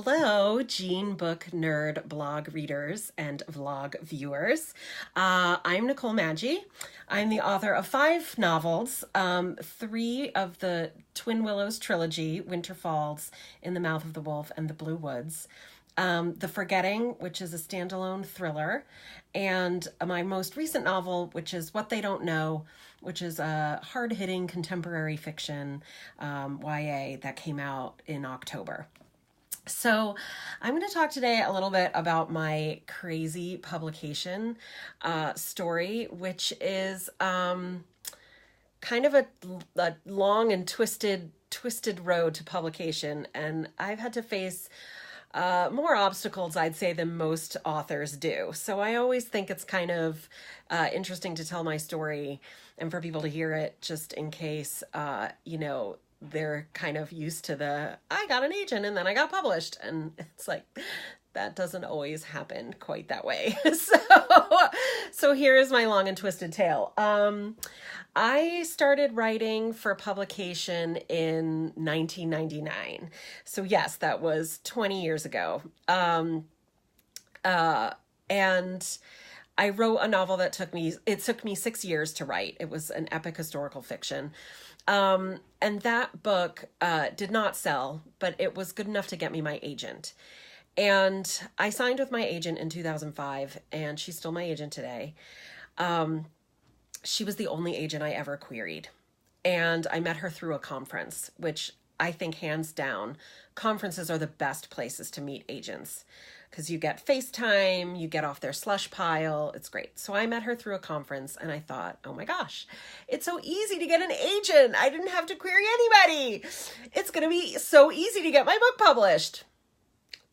Hello, JeanBookNerd blog readers and vlog viewers. I'm Nicole Maggi. I'm the author of 5 novels, 3 of the Twin Willows trilogy, Winter Falls, In the Mouth of the Wolf, and The Blue Woods. The Forgetting, which is a standalone thriller, and my most recent novel, which is What They Don't Know, which is a hard-hitting contemporary fiction YA that came out in October. So I'm going to talk today a little bit about my crazy publication story, which is kind of a long and twisted road to publication, and I've had to face more obstacles, I'd say, than most authors do. So I always think it's kind of interesting to tell my story and for people to hear it, just in case, they're kind of used to I got an agent and then I got published. And it's like, that doesn't always happen quite that way. So here is my long and twisted tale. I started writing for publication in 1999. So yes, that was 20 years ago. And I wrote a novel that took me 6 years to write. It was an epic historical fiction. And that book did not sell, but it was good enough to get me my agent. And I signed with my agent in 2005, and she's still my agent today. She was the only agent I ever queried. And I met her through a conference, which I think hands down, conferences are the best places to meet agents because you get FaceTime, you get off their slush pile. It's great. So I met her through a conference and I thought, oh my gosh, it's so easy to get an agent. I didn't have to query anybody. It's going to be so easy to get my book published.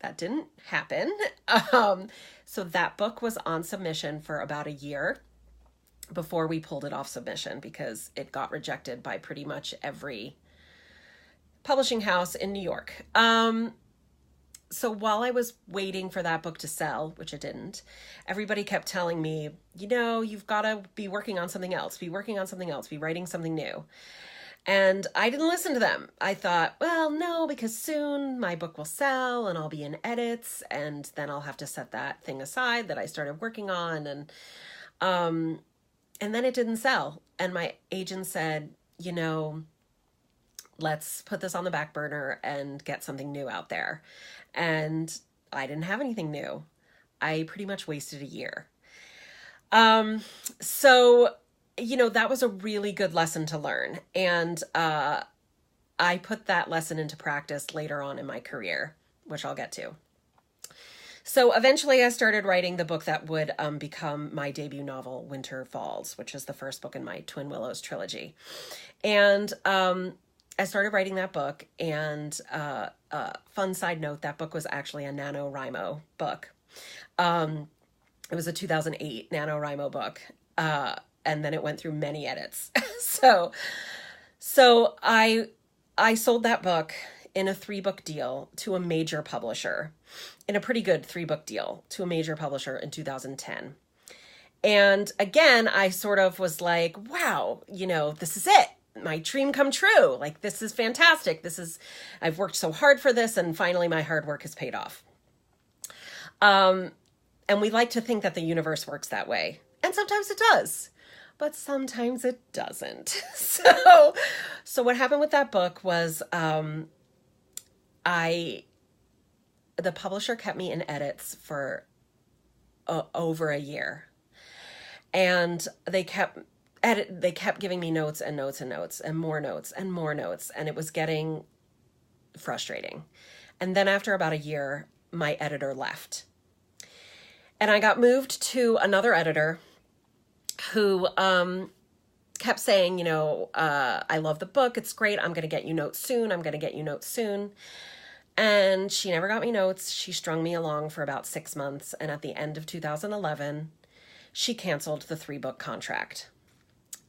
That didn't happen. So that book was on submission for about a year before we pulled it off submission because it got rejected by pretty much every publishing house in New York. So while I was waiting for that book to sell, which it didn't, everybody kept telling me, you've got to be working on something else, be writing something new. And I didn't listen to them. I thought, well, no, because soon my book will sell and I'll be in edits and then I'll have to set that thing aside that I started working on. And then it didn't sell. And my agent said, let's put this on the back burner and get something new out there. And I didn't have anything new. I pretty much wasted a year. So that was a really good lesson to learn. And I put that lesson into practice later on in my career, which I'll get to. So eventually I started writing the book that would become my debut novel, Winter Falls, which is the first book in my Twin Willows trilogy. And I started writing that book, and fun side note, that book was actually a NaNoWriMo book. It was a 2008 NaNoWriMo book, and then it went through many edits. So I sold that book in a 3-book deal to a major publisher, in a pretty good 3-book deal to a major publisher in 2010. And again, I sort of was like, wow, this is it. My dream come true. Like, this is fantastic. I've worked so hard for this, and finally my hard work has paid off. And we like to think that the universe works that way. And sometimes it does, but sometimes it doesn't. So what happened with that book was, the publisher kept me in edits for over a year, and they kept giving me notes and notes and notes and more notes and more notes, and it was getting frustrating. And then after about a year, my editor left, and I got moved to another editor who kept saying, I love the book, it's great, I'm going to get you notes soon. And she never got me notes. She strung me along for about 6 months, and at the end of 2011, she canceled the 3-book contract.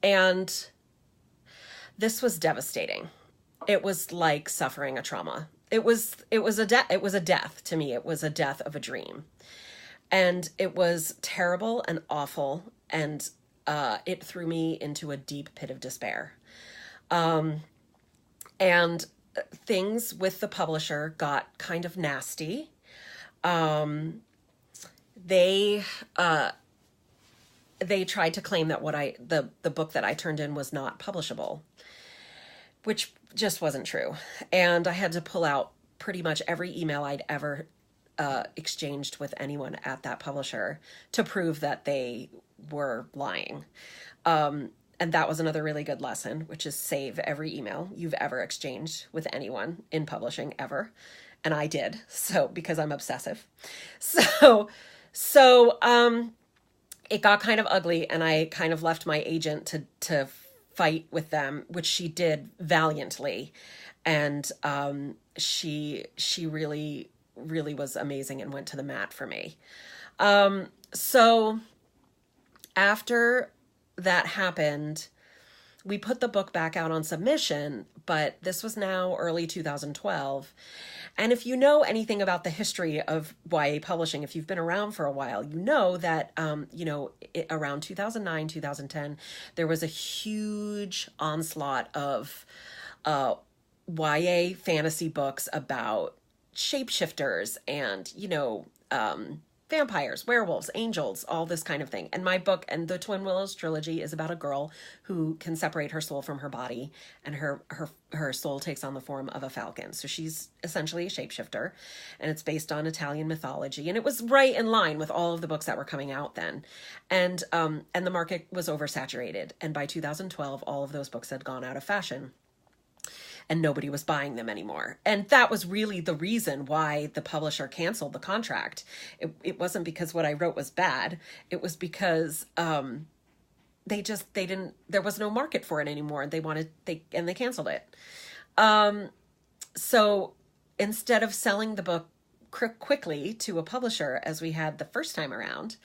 And this was devastating. It was like suffering a trauma. It was a death to me. It was a death of a dream. And it was terrible and awful, and it threw me into a deep pit of despair. And things with the publisher got kind of nasty. Um, they they tried to claim that the book that I turned in was not publishable, which just wasn't true. And I had to pull out pretty much every email I'd ever exchanged with anyone at that publisher to prove that they were lying. And that was another really good lesson, which is save every email you've ever exchanged with anyone in publishing ever. And I did, so because I'm obsessive. So it got kind of ugly, and I kind of left my agent to fight with them, which she did valiantly. And she really was amazing and went to the mat for me. So after that happened, we put the book back out on submission, but this was now early 2012. And if you know anything about the history of YA publishing, if you've been around for a while, you know that, around 2009, 2010, there was a huge onslaught of YA fantasy books about shapeshifters and, vampires, werewolves, angels, all this kind of thing. And my book, and the Twin Willows trilogy, is about a girl who can separate her soul from her body, and her soul takes on the form of a falcon. So she's essentially a shapeshifter, and it's based on Italian mythology. And it was right in line with all of the books that were coming out then. And the market was oversaturated. And by 2012, all of those books had gone out of fashion, and nobody was buying them anymore. And that was really the reason why the publisher canceled the contract. It wasn't because what I wrote was bad. It was because they didn't, there was no market for it anymore. They canceled it. So instead of selling the book quickly to a publisher as we had the first time around,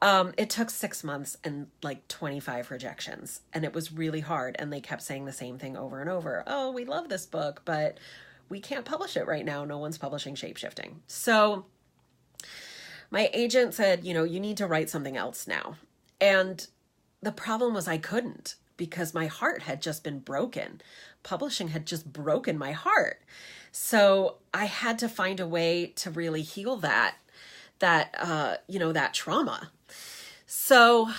it took 6 months and like 25 rejections, and it was really hard. And they kept saying the same thing over and over. Oh, we love this book, but we can't publish it right now. No one's publishing shapeshifting. So my agent said, you need to write something else now. And the problem was I couldn't, because my heart had just been broken. Publishing had just broken my heart. So I had to find a way to really heal that trauma. So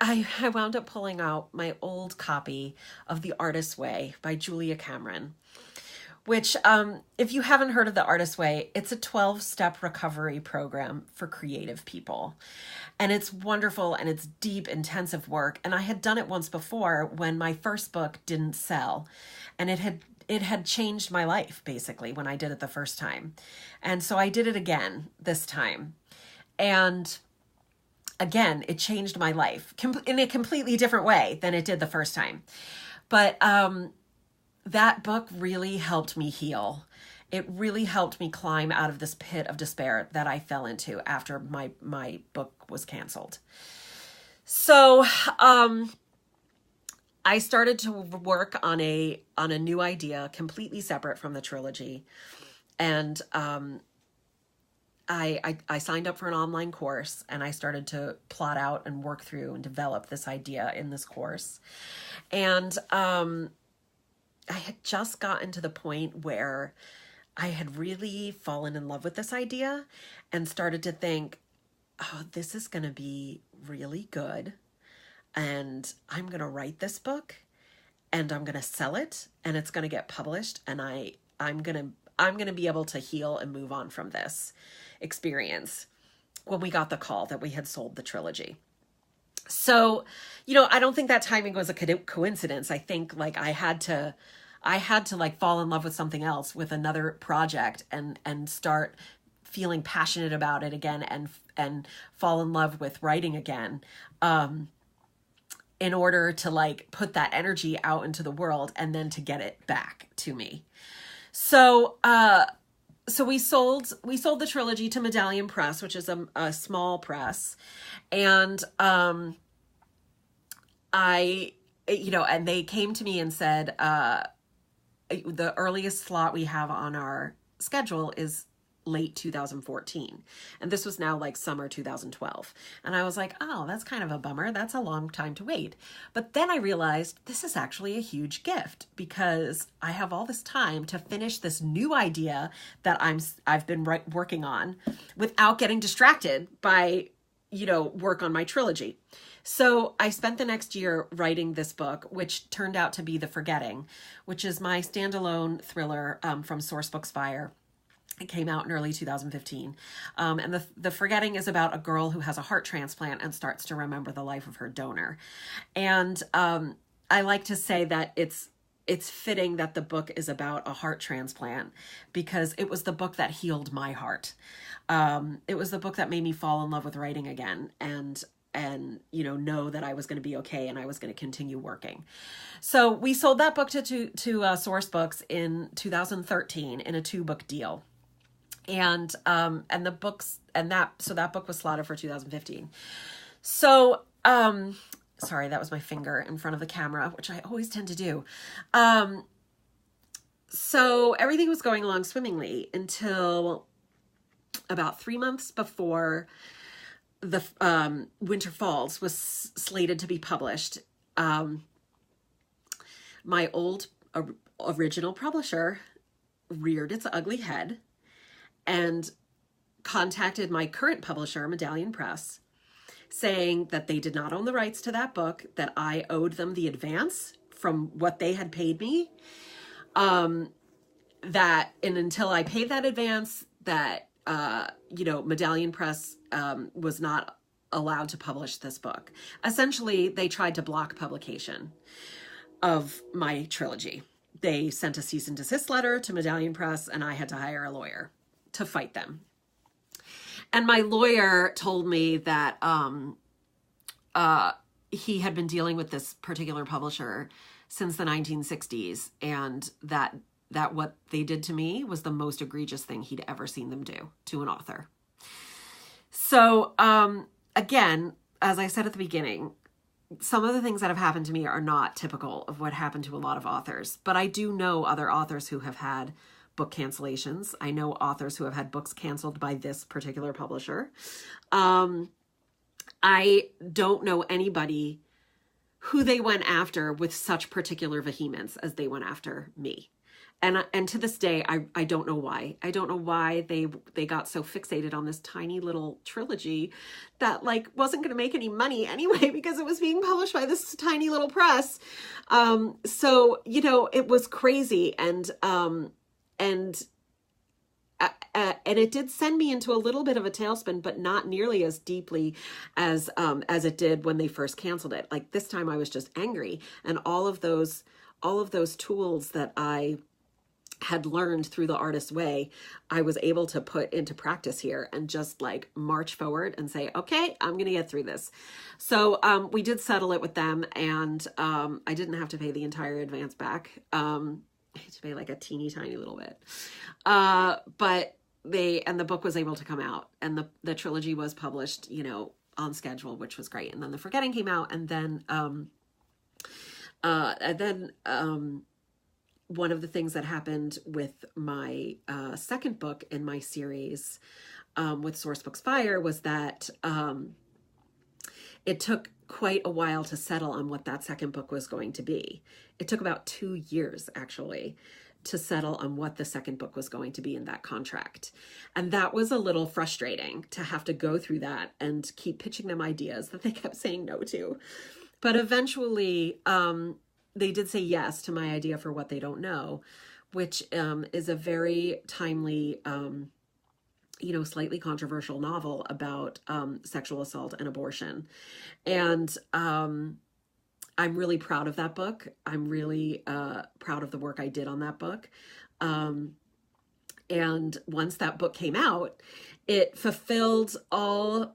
I wound up pulling out my old copy of The Artist's Way by Julia Cameron, which, if you haven't heard of The Artist's Way, it's a 12-step recovery program for creative people. And it's wonderful, and it's deep, intensive work. And I had done it once before when my first book didn't sell, and it had changed my life, basically, when I did it the first time. And so I did it again this time. And again, it changed my life in a completely different way than it did the first time. But that book really helped me heal. It really helped me climb out of this pit of despair that I fell into after my book was canceled. So I started to work on a new idea completely separate from the trilogy. And I signed up for an online course, and I started to plot out and work through and develop this idea in this course. And I had just gotten to the point where I had really fallen in love with this idea and started to think, oh, this is going to be really good. And I'm going to write this book, and I'm going to sell it, and it's going to get published. And I'm going to be able to heal and move on from this experience when we got the call that we had sold the trilogy. So, I don't think that timing was a coincidence. I think like I had to like fall in love with something else, with another project, and start feeling passionate about it again, and fall in love with writing again, in order to like put that energy out into the world and then to get it back to me. So we sold the trilogy to Medallion Press, which is a small press. And and they came to me and said, the earliest slot we have on our schedule is late 2014. And this was now like summer 2012. And I was like, oh, that's kind of a bummer. That's a long time to wait. But then I realized this is actually a huge gift because I have all this time to finish this new idea that I've been working on without getting distracted by, work on my trilogy. So I spent the next year writing this book, which turned out to be The Forgetting, which is my standalone thriller from Sourcebooks Fire. It came out in early 2015. And the Forgetting is about a girl who has a heart transplant and starts to remember the life of her donor. And I like to say that it's fitting that the book is about a heart transplant because it was the book that healed my heart. It was the book that made me fall in love with writing again and know that I was going to be okay and I was going to continue working. So we sold that book to Sourcebooks in 2013 in a 2-book deal. And that book was slotted for 2015. So, sorry, that was my finger in front of the camera, which I always tend to do. So everything was going along swimmingly until about 3 months before the Winter Falls was slated to be published. My old original publisher reared its ugly head and contacted my current publisher, Medallion Press, saying that they did not own the rights to that book, that I owed them the advance from what they had paid me, and until I paid that advance, that Medallion Press was not allowed to publish this book. Essentially, they tried to block publication of my trilogy. They sent a cease and desist letter to Medallion Press, and I had to hire a lawyer to fight them. And my lawyer told me that he had been dealing with this particular publisher since the 1960s, and that what they did to me was the most egregious thing he'd ever seen them do to an author. So again, as I said at the beginning, some of the things that have happened to me are not typical of what happened to a lot of authors, but I do know other authors who have had book cancellations. I know authors who have had books canceled by this particular publisher. I don't know anybody who they went after with such particular vehemence as they went after me. And to this day, I don't know why. I don't know why they got so fixated on this tiny little trilogy that wasn't going to make any money anyway because it was being published by this tiny little press. So it was crazy, and it did send me into a little bit of a tailspin, but not nearly as deeply as it did when they first canceled it. Like this time, I was just angry, and all of those tools that I had learned through the artist's way, I was able to put into practice here and just march forward and say, okay, I'm going to get through this. So we did settle it with them, and I didn't have to pay the entire advance back. I had to pay a teeny tiny little bit. But the book was able to come out, and the trilogy was published, on schedule, which was great. And then The Forgetting came out, and then one of the things that happened with my second book in my series with Sourcebooks Fire was that it took quite a while to settle on what that second book was going to be. It took about 2 years, actually, to settle on what the second book was going to be in that contract. And that was a little frustrating to have to go through that and keep pitching them ideas that they kept saying no to. But eventually, they did say yes to my idea for What They Don't Know, which is a very timely, slightly controversial novel about sexual assault and abortion. And I'm really proud of that book. I'm really proud of the work I did on that book. And once that book came out, it fulfilled all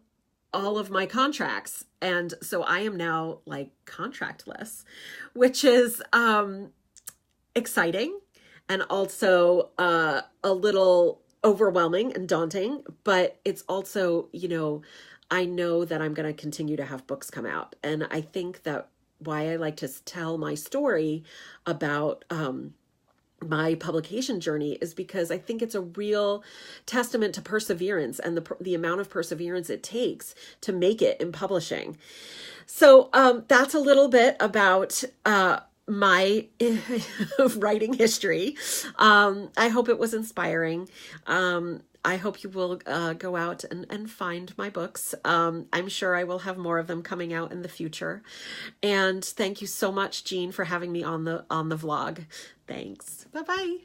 of my contracts. And so I am now contractless, which is exciting and also a little overwhelming and daunting, but it's also, I know that I'm going to continue to have books come out. And I think that why I like to tell my story about my publication journey is because I think it's a real testament to perseverance and the amount of perseverance it takes to make it in publishing. So that's a little bit about my writing history. I hope it was inspiring. I hope you will go out and find my books. I'm sure I will have more of them coming out in the future. And thank you so much, Jean, for having me on the vlog. Thanks. Bye-bye.